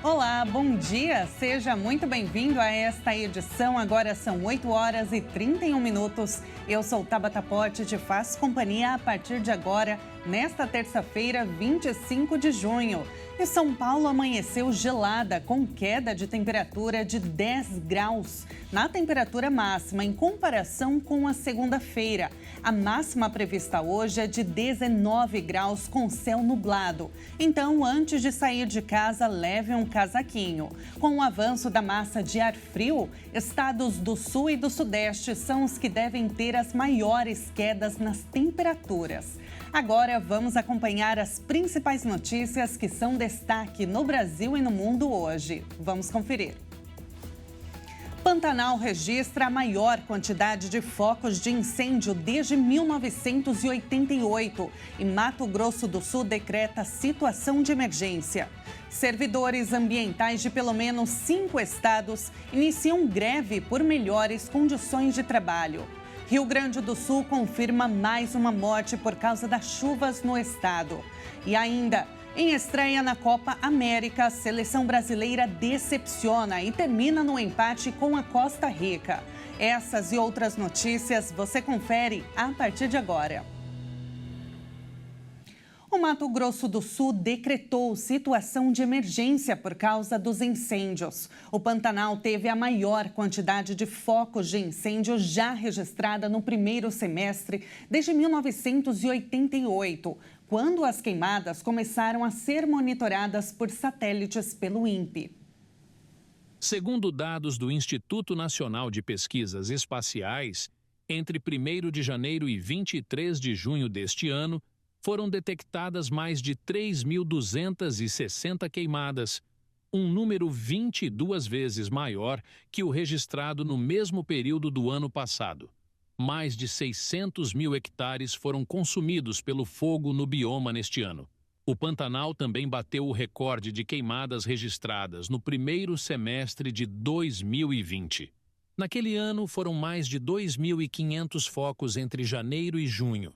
Olá, bom dia! Seja muito bem-vindo a esta edição. Agora são 8 horas e 31 minutos. Eu sou Tabata Pote e te faço companhia a partir de agora, nesta terça-feira, 25 de junho. E São Paulo amanheceu gelada, com queda de temperatura de 10 graus na temperatura máxima, em comparação com a segunda-feira. A máxima prevista hoje é de 19 graus, com céu nublado. Então, antes de sair de casa, leve um casaquinho. Com o avanço da massa de ar frio, estados do sul e do sudeste são os que devem ter as maiores quedas nas temperaturas. Agora vamos acompanhar as principais notícias que são destaque no Brasil e no mundo hoje. Vamos conferir. Pantanal registra a maior quantidade de focos de incêndio desde 1988 e Mato Grosso do Sul decreta situação de emergência. Servidores ambientais de pelo menos 5 estados iniciam greve por melhores condições de trabalho. Rio Grande do Sul confirma mais uma morte por causa das chuvas no estado. E ainda, em estreia na Copa América, a seleção brasileira decepciona e termina no empate com a Costa Rica. Essas e outras notícias você confere a partir de agora. O Mato Grosso do Sul decretou situação de emergência por causa dos incêndios. O Pantanal teve a maior quantidade de focos de incêndio já registrada no primeiro semestre desde 1988, quando as queimadas começaram a ser monitoradas por satélites pelo INPE. Segundo dados do Instituto Nacional de Pesquisas Espaciais, entre 1º de janeiro e 23 de junho deste ano, foram detectadas mais de 3.260 queimadas, um número 22 vezes maior que o registrado no mesmo período do ano passado. Mais de 600 mil hectares foram consumidos pelo fogo no bioma neste ano. O Pantanal também bateu o recorde de queimadas registradas no primeiro semestre de 2020. Naquele ano, foram mais de 2.500 focos entre janeiro e junho.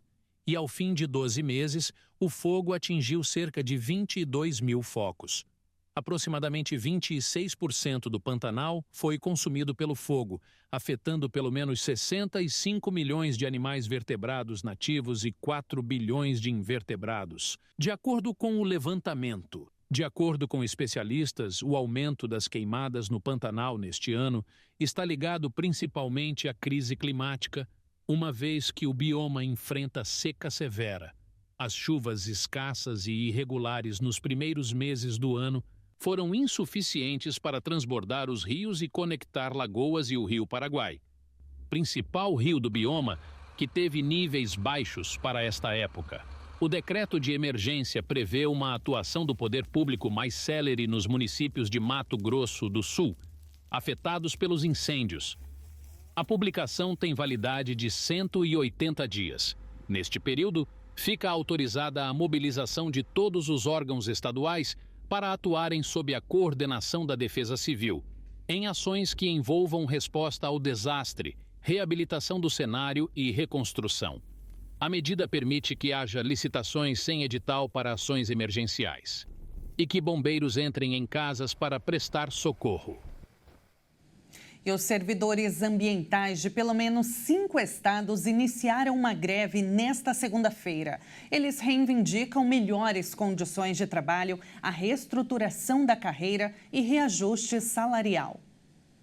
E ao fim de 12 meses, o fogo atingiu cerca de 22 mil focos. Aproximadamente 26% do Pantanal foi consumido pelo fogo, afetando pelo menos 65 milhões de animais vertebrados nativos e 4 bilhões de invertebrados. De acordo com o levantamento, de acordo com especialistas, o aumento das queimadas no Pantanal neste ano está ligado principalmente à crise climática, uma vez que o bioma enfrenta seca severa. As chuvas escassas e irregulares nos primeiros meses do ano foram insuficientes para transbordar os rios e conectar Lagoas e o Rio Paraguai, principal rio do bioma que teve níveis baixos para esta época. O decreto de emergência prevê uma atuação do poder público mais célere nos municípios de Mato Grosso do Sul, afetados pelos incêndios. A publicação tem validade de 180 dias. Neste período, fica autorizada a mobilização de todos os órgãos estaduais para atuarem sob a coordenação da Defesa Civil, em ações que envolvam resposta ao desastre, reabilitação do cenário e reconstrução. A medida permite que haja licitações sem edital para ações emergenciais e que bombeiros entrem em casas para prestar socorro. E os servidores ambientais de pelo menos 5 estados iniciaram uma greve nesta segunda-feira. Eles reivindicam melhores condições de trabalho, a reestruturação da carreira e reajuste salarial.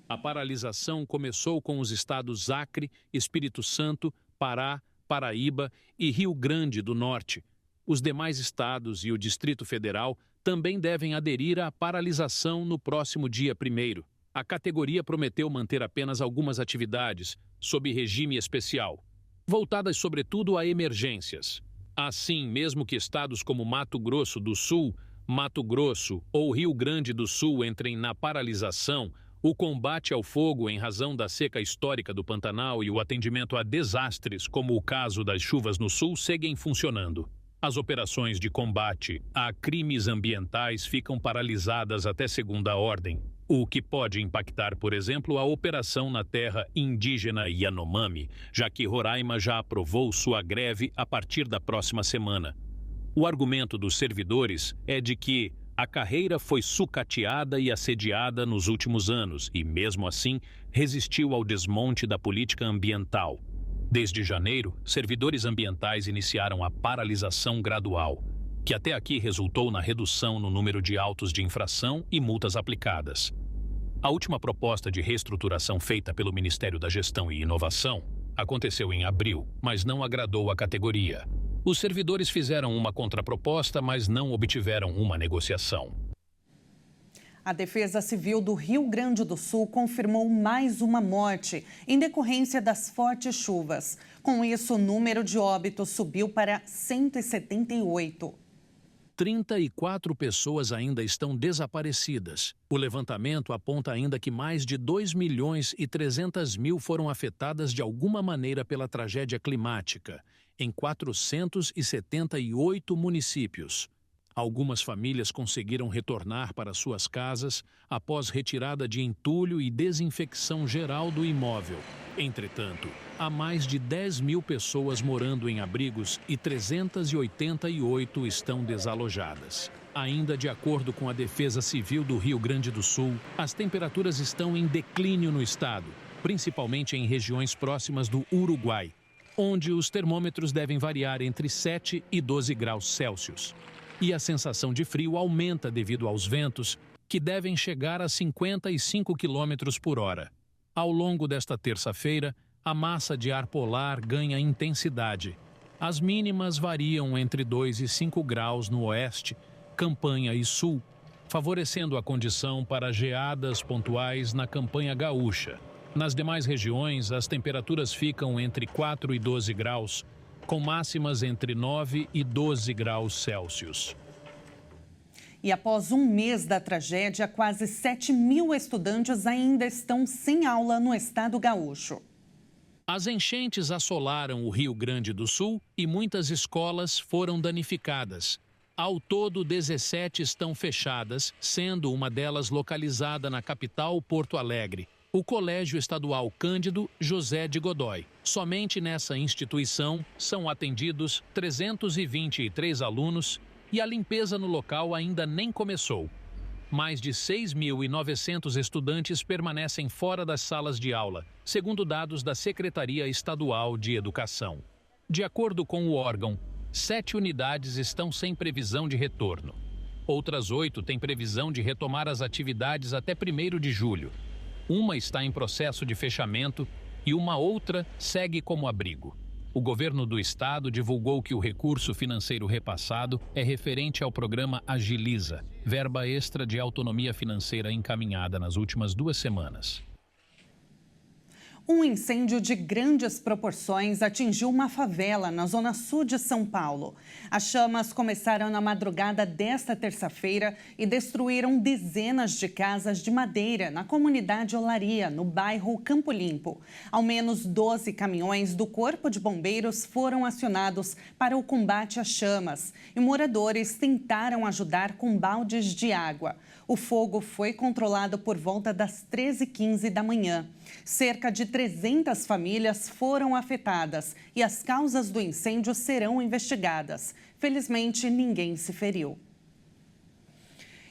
A paralisação começou com os estados Acre, Espírito Santo, Pará, Paraíba e Rio Grande do Norte. Os demais estados e o Distrito Federal também devem aderir à paralisação no próximo dia 1º. A categoria prometeu manter apenas algumas atividades, sob regime especial, voltadas sobretudo a emergências. Assim, mesmo que estados como Mato Grosso do Sul, Mato Grosso ou Rio Grande do Sul entrem na paralisação, o combate ao fogo em razão da seca histórica do Pantanal e o atendimento a desastres, como o caso das chuvas no Sul, seguem funcionando. As operações de combate a crimes ambientais ficam paralisadas até segunda ordem, o que pode impactar, por exemplo, a operação na terra indígena Yanomami, já que Roraima já aprovou sua greve a partir da próxima semana. O argumento dos servidores é de que A carreira foi sucateada e assediada nos últimos anos e, mesmo assim, resistiu ao desmonte da política ambiental. Desde janeiro, servidores ambientais iniciaram a paralisação gradual, que até aqui resultou na redução no número de autos de infração e multas aplicadas. A última proposta de reestruturação feita pelo Ministério da Gestão e Inovação aconteceu em abril, mas não agradou a categoria. Os servidores fizeram uma contraproposta, mas não obtiveram uma negociação. A Defesa Civil do Rio Grande do Sul confirmou mais uma morte em decorrência das fortes chuvas. Com isso, o número de óbitos subiu para 178. 34 pessoas ainda estão desaparecidas. O levantamento aponta ainda que mais de 2.300.000 foram afetadas de alguma maneira pela tragédia climática, em 478 municípios. Algumas famílias conseguiram retornar para suas casas após retirada de entulho e desinfecção geral do imóvel. Entretanto, há mais de 10.000 pessoas morando em abrigos e 388 estão desalojadas. Ainda de acordo com a Defesa Civil do Rio Grande do Sul, as temperaturas estão em declínio no estado, principalmente em regiões próximas do Uruguai, onde os termômetros devem variar entre 7 e 12 graus Celsius. E a sensação de frio aumenta devido aos ventos, que devem chegar a 55 km por hora. Ao longo desta terça-feira, a massa de ar polar ganha intensidade. As mínimas variam entre 2 e 5 graus no oeste, Campanha e sul, favorecendo a condição para geadas pontuais na campanha gaúcha. Nas demais regiões, as temperaturas ficam entre 4 e 12 graus, com máximas entre 9 e 12 graus Celsius. E após um mês da tragédia, quase 7.000 estudantes ainda estão sem aula no estado gaúcho. As enchentes assolaram o Rio Grande do Sul e muitas escolas foram danificadas. Ao todo, 17 estão fechadas, sendo uma delas localizada na capital, Porto Alegre, o Colégio Estadual Cândido José de Godói. Somente nessa instituição são atendidos 323 alunos e a limpeza no local ainda nem começou. Mais de 6.900 estudantes permanecem fora das salas de aula, segundo dados da Secretaria Estadual de Educação. De acordo com o órgão, 7 unidades estão sem previsão de retorno. Outras 8 têm previsão de retomar as atividades até 1º de julho. Uma está em processo de fechamento e uma outra segue como abrigo. O governo do estado divulgou que o recurso financeiro repassado é referente ao programa Agiliza, verba extra de autonomia financeira encaminhada nas últimas 2 semanas. Um incêndio de grandes proporções atingiu uma favela na zona sul de São Paulo. As chamas começaram na madrugada desta terça-feira e destruíram dezenas de casas de madeira na comunidade Olaria, no bairro Campo Limpo. Ao menos 12 caminhões do Corpo de Bombeiros foram acionados para o combate às chamas e moradores tentaram ajudar com baldes de água. O fogo foi controlado por volta das 13h15 da manhã. Cerca de 300 famílias foram afetadas e as causas do incêndio serão investigadas. Felizmente, ninguém se feriu.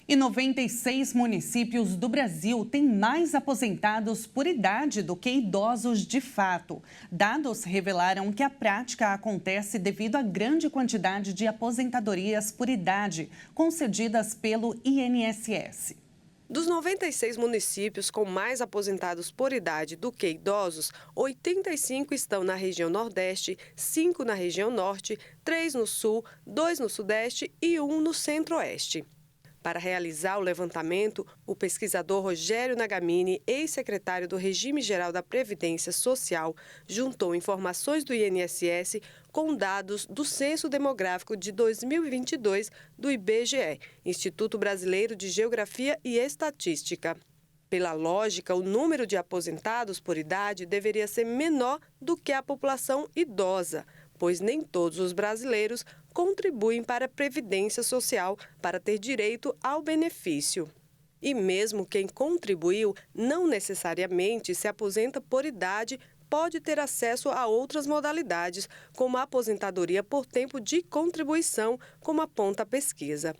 E 96 municípios do Brasil têm mais aposentados por idade do que idosos de fato. Dados revelaram que a prática acontece devido à grande quantidade de aposentadorias por idade concedidas pelo INSS. Dos 96 municípios com mais aposentados por idade do que idosos, 85 estão na região Nordeste, 5 na região Norte, 3 no Sul, 2 no Sudeste e 1 no Centro-Oeste. Para realizar o levantamento, o pesquisador Rogério Nagamini, ex-secretário do Regime Geral da Previdência Social, juntou informações do INSS com dados do Censo Demográfico de 2022 do IBGE, Instituto Brasileiro de Geografia e Estatística. Pela lógica, o número de aposentados por idade deveria ser menor do que a população idosa, pois nem todos os brasileiros contribuem para a Previdência Social para ter direito ao benefício. E mesmo quem contribuiu não necessariamente se aposenta por idade, pode ter acesso a outras modalidades, como a aposentadoria por tempo de contribuição, como aponta a pesquisa.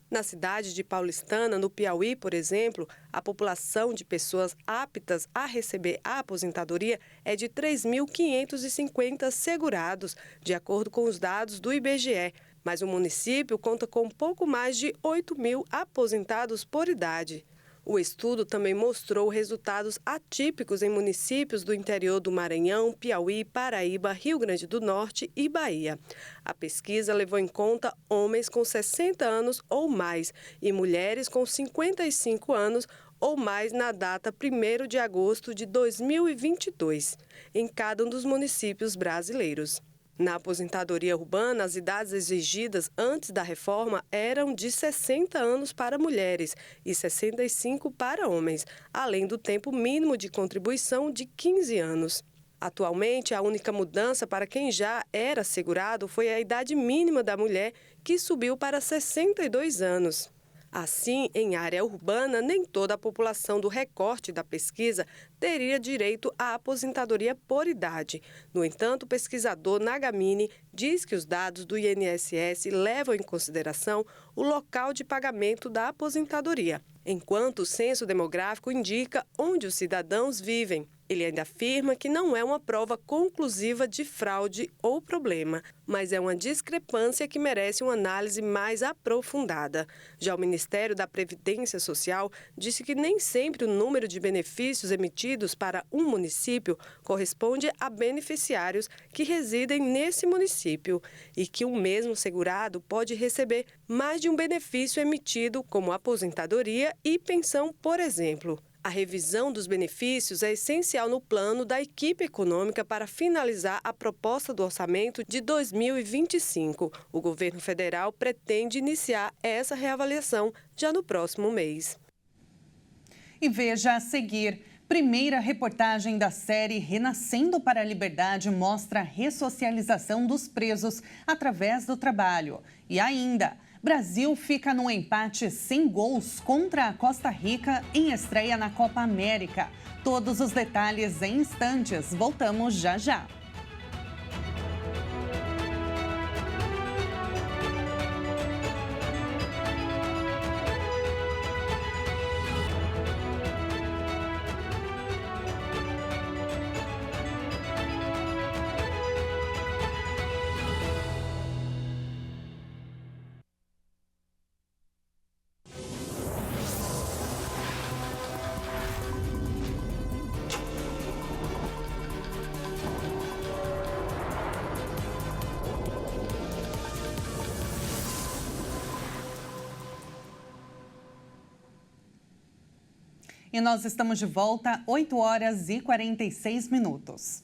Na cidade de Paulistana, no Piauí, por exemplo, a população de pessoas aptas a receber a aposentadoria é de 3.550 segurados, de acordo com os dados do IBGE. Mas o município conta com um pouco mais de 8.000 aposentados por idade. O estudo também mostrou resultados atípicos em municípios do interior do Maranhão, Piauí, Paraíba, Rio Grande do Norte e Bahia. A pesquisa levou em conta homens com 60 anos ou mais e mulheres com 55 anos ou mais na data 1º de agosto de 2022, em cada um dos municípios brasileiros. Na aposentadoria urbana, as idades exigidas antes da reforma eram de 60 anos para mulheres e 65 para homens, além do tempo mínimo de contribuição de 15 anos. Atualmente, a única mudança para quem já era segurado foi a idade mínima da mulher, que subiu para 62 anos. Assim, em área urbana, nem toda a população do recorte da pesquisa teria direito à aposentadoria por idade. No entanto, o pesquisador Nagamini diz que os dados do INSS levam em consideração o local de pagamento da aposentadoria, enquanto o censo demográfico indica onde os cidadãos vivem. Ele ainda afirma que não é uma prova conclusiva de fraude ou problema, mas é uma discrepância que merece uma análise mais aprofundada. Já o Ministério da Previdência Social disse que nem sempre o número de benefícios emitidos para um município corresponde a beneficiários que residem nesse município e que o mesmo segurado pode receber mais de um benefício emitido, como aposentadoria e pensão, por exemplo. A revisão dos benefícios é essencial no plano da equipe econômica para finalizar a proposta do orçamento de 2025. O governo federal pretende iniciar essa reavaliação já no próximo mês. E veja a seguir. Primeira reportagem da série Renascendo para a Liberdade mostra a ressocialização dos presos através do trabalho. E ainda, Brasil fica no empate sem gols contra a Costa Rica em estreia na Copa América. Todos os detalhes em instantes. Voltamos já já. E nós estamos de volta, 8 horas e 46 minutos.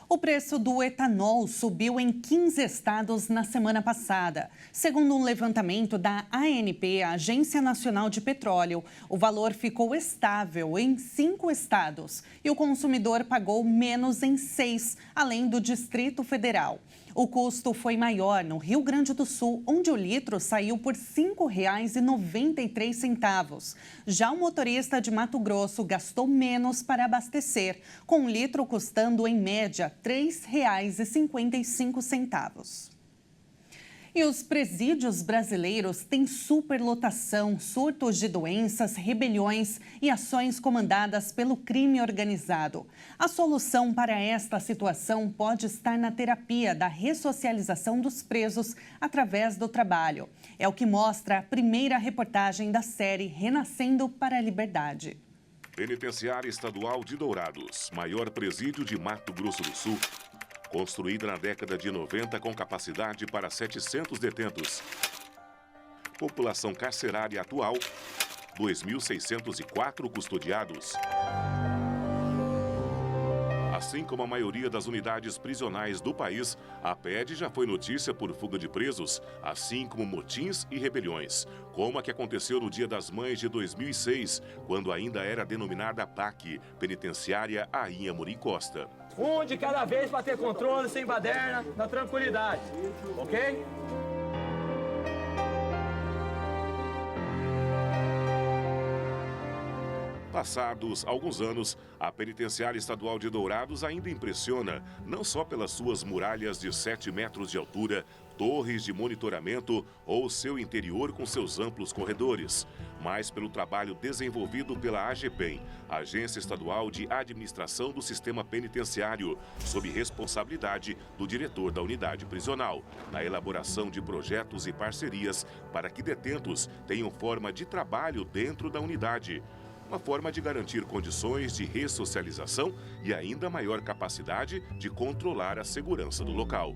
O preço do etanol subiu em 15 estados na semana passada. Segundo um levantamento da ANP, a Agência Nacional de Petróleo, o valor ficou estável em 5 estados e o consumidor pagou menos em 6, além do Distrito Federal. O custo foi maior no Rio Grande do Sul, onde o litro saiu por R$ 5,93. Já o motorista de Mato Grosso gastou menos para abastecer, com um litro custando, em média, R$ 3,55. E os presídios brasileiros têm superlotação, surtos de doenças, rebeliões e ações comandadas pelo crime organizado. A solução para esta situação pode estar na terapia da ressocialização dos presos através do trabalho. É o que mostra a primeira reportagem da série Renascendo para a Liberdade. Penitenciária Estadual de Dourados, maior presídio de Mato Grosso do Sul. Construída na década de 90 com capacidade para 700 detentos. População carcerária atual, 2.604 custodiados. Assim como a maioria das unidades prisionais do país, a PED já foi notícia por fuga de presos, assim como motins e rebeliões, como a que aconteceu no Dia das Mães de 2006, quando ainda era denominada PAC, Penitenciária Rainha Amorim Costa. Um de cada vez para ter controle, sem baderna, na tranquilidade, ok? Passados alguns anos, a Penitenciária Estadual de Dourados ainda impressiona, não só pelas suas muralhas de 7 metros de altura, torres de monitoramento ou seu interior com seus amplos corredores, mas pelo trabalho desenvolvido pela AGPEM, Agência Estadual de Administração do Sistema Penitenciário, sob responsabilidade do diretor da unidade prisional, na elaboração de projetos e parcerias para que detentos tenham forma de trabalho dentro da unidade. Uma forma de garantir condições de ressocialização e ainda maior capacidade de controlar a segurança do local.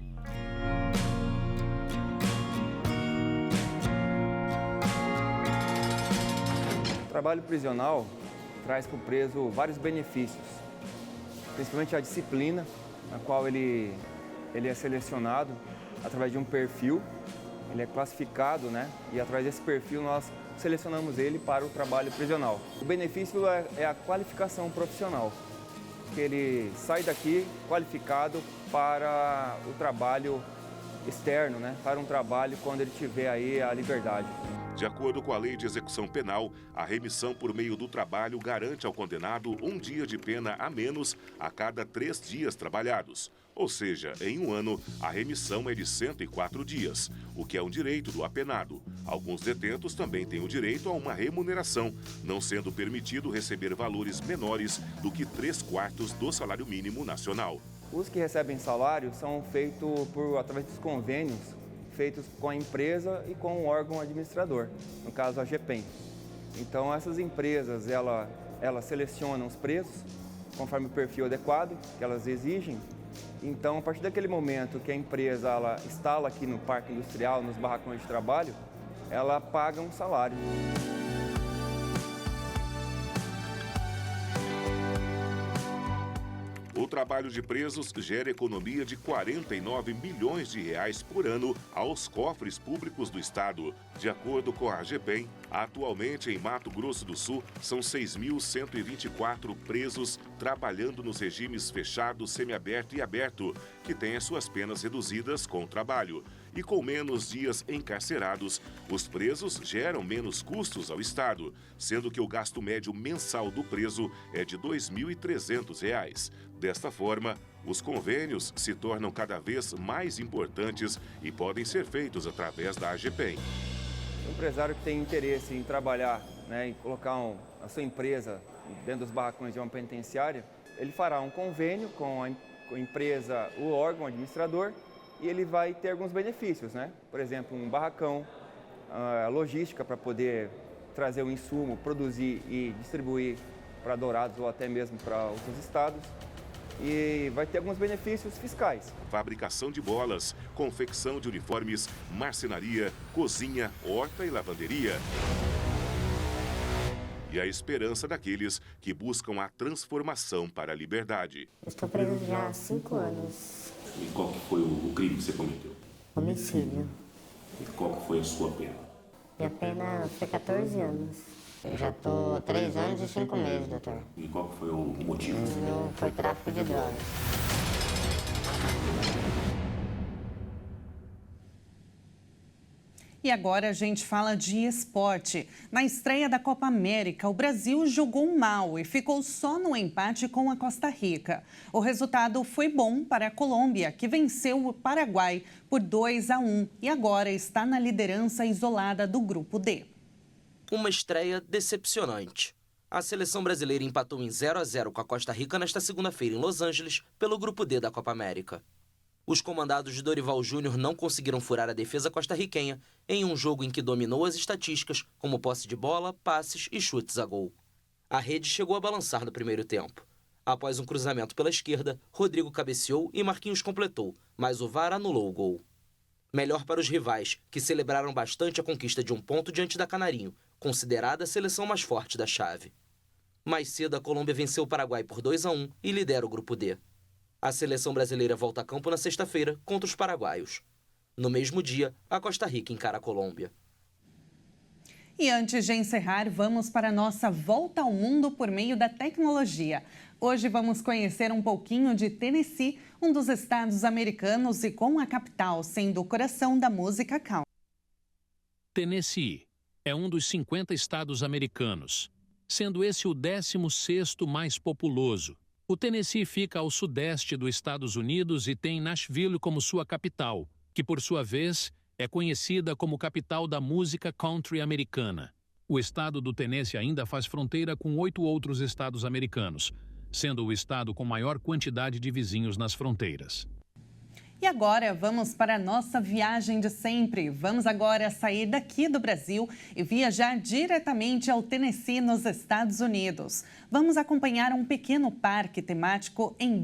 O trabalho prisional traz para o preso vários benefícios, principalmente a disciplina, na qual ele é selecionado através de um perfil, ele é classificado, né? E através desse perfil nós selecionamos ele para o trabalho prisional. O benefício é a qualificação profissional, que ele sai daqui qualificado para o trabalho externo, né? Para um trabalho quando ele tiver aí a liberdade. De acordo com a Lei de Execução Penal, a remissão por meio do trabalho garante ao condenado um dia de pena a menos a cada 3 dias trabalhados. Ou seja, em um ano, a remissão é de 104 dias, o que é um direito do apenado. Alguns detentos também têm o direito a uma remuneração, não sendo permitido receber valores menores do que 3/4 do salário mínimo nacional. Os que recebem salário são feitos através dos convênios feitos com a empresa e com o órgão administrador, no caso a AGPEM. Então essas empresas, elas selecionam os presos conforme o perfil adequado que elas exigem. Então, a partir daquele momento que a empresa ela instala aqui no parque industrial, nos barracões de trabalho, ela paga um salário. O trabalho de presos gera economia de 49 milhões de reais por ano aos cofres públicos do estado. De acordo com a AGPEM, atualmente em Mato Grosso do Sul são 6.124 presos trabalhando nos regimes fechado, semiaberto e aberto, que têm as suas penas reduzidas com o trabalho. E com menos dias encarcerados, os presos geram menos custos ao Estado, sendo que o gasto médio mensal do preso é de R$ 2.300. Desta forma, os convênios se tornam cada vez mais importantes e podem ser feitos através da AGPEM. O empresário que tem interesse em trabalhar, né, em colocar a sua empresa dentro dos barracões de uma penitenciária, ele fará um convênio com a empresa, o órgão administrador, e ele vai ter alguns benefícios, né? Por exemplo, um barracão, a logística para poder trazer o insumo, produzir e distribuir para Dourados ou até mesmo para outros estados. E vai ter alguns benefícios fiscais. Fabricação de bolas, confecção de uniformes, marcenaria, cozinha, horta e lavanderia. E a esperança daqueles que buscam a transformação para a liberdade. Eu estou preso já há 5 anos. E qual que foi o crime que você cometeu? Homicídio. E qual que foi a sua pena? Minha pena foi 14 anos. Eu já estou 3 anos e 5 meses, doutor. E qual que foi o motivo? Foi tráfico de drogas. E agora a gente fala de esporte. Na estreia da Copa América, o Brasil jogou mal e ficou só no empate com a Costa Rica. O resultado foi bom para a Colômbia, que venceu o Paraguai por 2-1 e agora está na liderança isolada do Grupo D. Uma estreia decepcionante. A seleção brasileira empatou em 0-0 com a Costa Rica nesta segunda-feira em Los Angeles, pelo Grupo D da Copa América. Os comandados de Dorival Júnior não conseguiram furar a defesa costarriquenha em um jogo em que dominou as estatísticas, como posse de bola, passes e chutes a gol. A rede chegou a balançar no primeiro tempo. Após um cruzamento pela esquerda, Rodrigo cabeceou e Marquinhos completou, mas o VAR anulou o gol. Melhor para os rivais, que celebraram bastante a conquista de um ponto diante da Canarinho, considerada a seleção mais forte da chave. Mais cedo, a Colômbia venceu o Paraguai por 2-1 e lidera o Grupo D. A seleção brasileira volta a campo na sexta-feira contra os paraguaios. No mesmo dia, a Costa Rica encara a Colômbia. E antes de encerrar, vamos para a nossa volta ao mundo por meio da tecnologia. Hoje vamos conhecer um pouquinho de Tennessee, um dos estados americanos e com a capital sendo o coração da música country. Tennessee é um dos 50 estados americanos. sendo esse o 16º mais populoso. O Tennessee fica ao sudeste dos Estados Unidos e tem Nashville como sua capital, que por sua vez é conhecida como capital da música country americana. O estado do Tennessee ainda faz fronteira com 8 outros estados americanos, sendo o estado com maior quantidade de vizinhos nas fronteiras. E agora vamos para a nossa viagem de sempre. Vamos agora sair daqui do Brasil e viajar diretamente ao Tennessee, nos Estados Unidos. Vamos acompanhar um pequeno parque temático em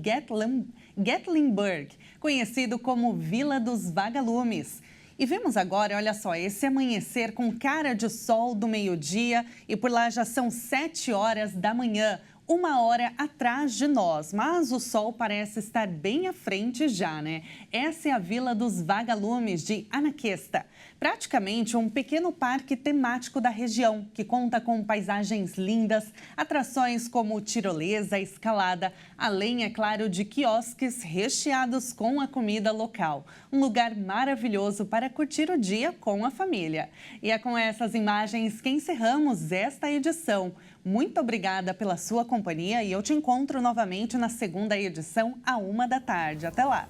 Gatlinburg, conhecido como Vila dos Vagalumes. E vemos agora, olha só, esse amanhecer com cara de sol do meio-dia e por lá já são 7 horas da manhã. 1 hora atrás de nós, mas o sol parece estar bem à frente já, né? Essa é a Vila dos Vagalumes de Anaquesta, praticamente um pequeno parque temático da região, que conta com paisagens lindas, atrações como tirolesa, escalada, além, é claro, de quiosques recheados com a comida local. Um lugar maravilhoso para curtir o dia com a família. E é com essas imagens que encerramos esta edição. Muito obrigada pela sua companhia e eu te encontro novamente na segunda edição, à 1 da tarde. Até lá!